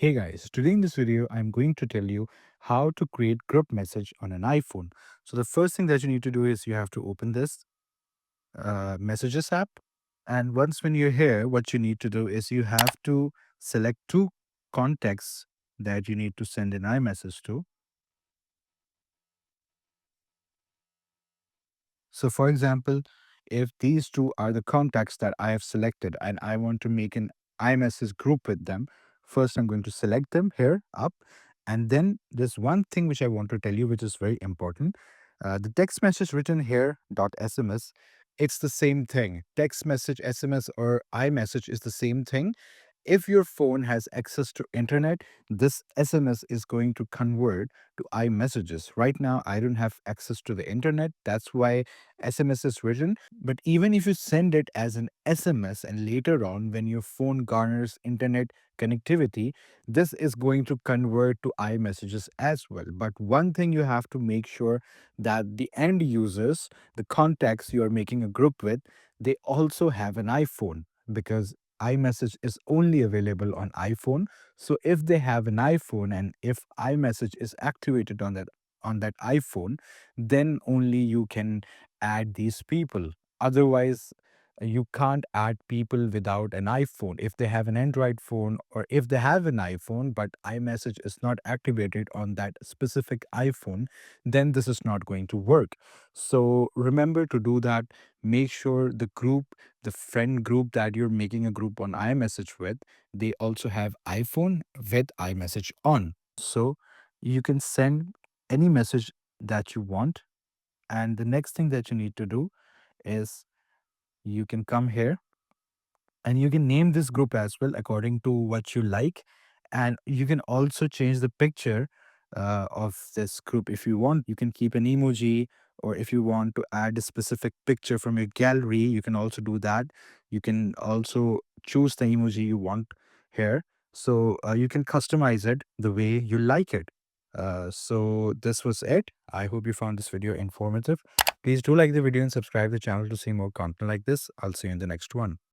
Hey guys, today in this video, I'm going to tell you how to create group message on an iPhone. So the first thing that you need to do is you have to open this messages app. And once when you're here, what you need to do is you have to select two contacts that you need to send an iMessage to. So, for example, if these two are the contacts that I have selected and I want to make an iMessage group with them, first I'm going to select them here up. And then there's one thing which I want to tell you, which is very important. The text message written here, .sms, it's the same thing. Text message, SMS, or iMessage is the same thing. If your phone has access to internet, this SMS is going to convert to iMessages. Right now, I don't have access to the internet. That's why SMS is written. But even if you send it as an SMS and later on, when your phone garners internet connectivity, this is going to convert to iMessages as well. But one thing you have to make sure that the end users, the contacts you are making a group with, they also have an iPhone because iMessage is only available on iPhone. So if they have an iPhone and if iMessage is activated on that iPhone, then only you can add these people. Otherwise, you can't add people without an iPhone. If they have an Android phone or if they have an iPhone, but iMessage is not activated on that specific iPhone, then this is not going to work. So remember to do that. Make sure the friend group that you're making a group on iMessage with, they also have iPhone with iMessage on. So you can send any message that you want. And the next thing that you need to do is you can come here and you can name this group as well according to what you like. And you can also change the picture of this group if you want. You can keep an emoji, or if you want to add a specific picture from your gallery, you can also do that. You can also choose the emoji you want here. So you can customize it the way you like it. So this was it. I hope you found this video informative. Please do like the video and subscribe the channel to see more content like this. I'll see you in the next one.